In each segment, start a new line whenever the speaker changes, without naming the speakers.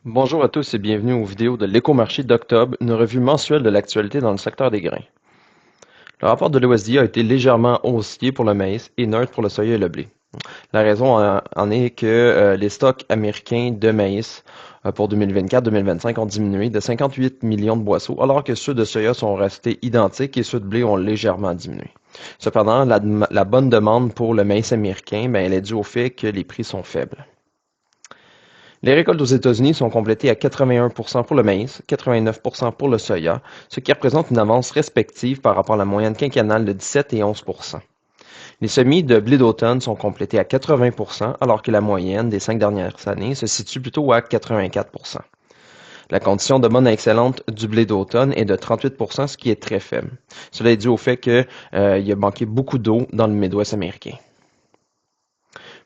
Bonjour à tous et bienvenue aux vidéos de l'Écomarché d'octobre, une revue mensuelle de l'actualité dans le secteur des grains. Le rapport de l'OSDA a été légèrement haussier pour le maïs et neutre pour le soya et le blé. La raison en est que les stocks américains de maïs pour 2024-2025 ont diminué de 58 millions de boisseaux, alors que ceux de soya sont restés identiques et ceux de blé ont légèrement diminué. Cependant, la bonne demande pour le maïs américain, elle est due au fait que les prix sont faibles. Les récoltes aux États-Unis sont complétées à 81% pour le maïs, 89% pour le soya, ce qui représente une avance respective par rapport à la moyenne quinquennale de 17 et 11%. Les semis de blé d'automne sont complétés à 80%, alors que la moyenne des 5 dernières années se situe plutôt à 84%. La condition de bonne à excellente du blé d'automne est de 38%, ce qui est très faible. Cela est dû au fait qu'il a manqué beaucoup d'eau dans le Midwest américain.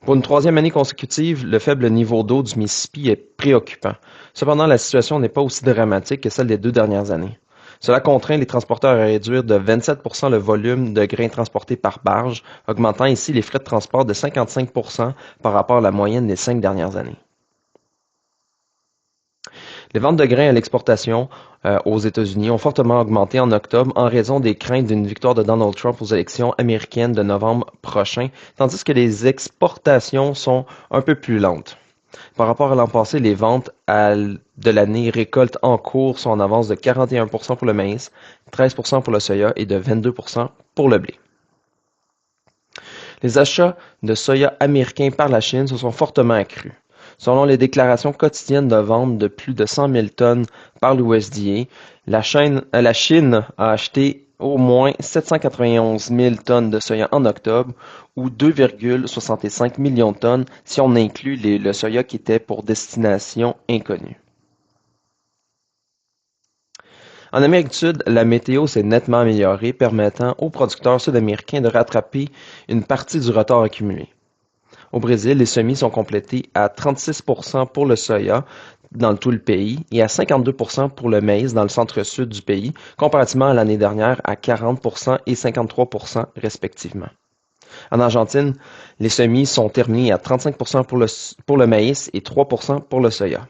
Pour une troisième année consécutive, le faible niveau d'eau du Mississippi est préoccupant. Cependant, la situation n'est pas aussi dramatique que celle des 2 dernières années. Cela contraint les transporteurs à réduire de 27% le volume de grains transportés par barge, augmentant ainsi les frais de transport de 55% par rapport à la moyenne des 5 dernières années. Les ventes de grains à l'exportation aux États-Unis ont fortement augmenté en octobre en raison des craintes d'une victoire de Donald Trump aux élections américaines de novembre prochain, tandis que les exportations sont un peu plus lentes. Par rapport à l'an passé, les ventes de l'année récolte en cours sont en avance de 41% pour le maïs, 13% pour le soya et de 22% pour le blé. Les achats de soya américains par la Chine se sont fortement accrus. Selon les déclarations quotidiennes de vente de plus de 100 000 tonnes par l'USDA, la Chine a acheté au moins 791 000 tonnes de soya en octobre, ou 2,65 millions de tonnes si on inclut le soya qui était pour destination inconnue. En Amérique du Sud, la météo s'est nettement améliorée, permettant aux producteurs sud-américains de rattraper une partie du retard accumulé. Au Brésil, les semis sont complétés à 36% pour le soya dans tout le pays et à 52% pour le maïs dans le centre-sud du pays, comparativement à l'année dernière à 40% et 53% respectivement. En Argentine, les semis sont terminés à 35% pour le maïs et 3% pour le soya.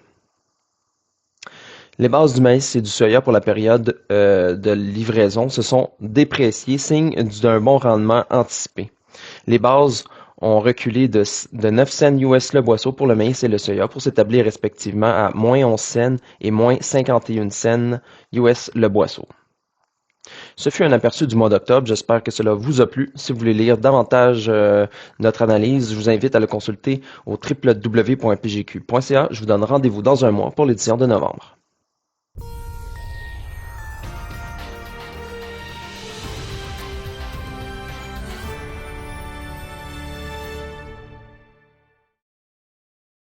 Les bases du maïs et du soya pour la période de livraison se sont dépréciées, signe d'un bon rendement anticipé. Les bases ont reculé de 9 cents US le boisseau pour le maïs et le soya pour s'établir respectivement à moins 11 cents et moins 51 cents US le boisseau. Ce fut un aperçu du mois d'octobre. J'espère que cela vous a plu. Si vous voulez lire davantage notre analyse, je vous invite à le consulter au www.pgq.ca. Je vous donne rendez-vous dans un mois pour l'édition de novembre.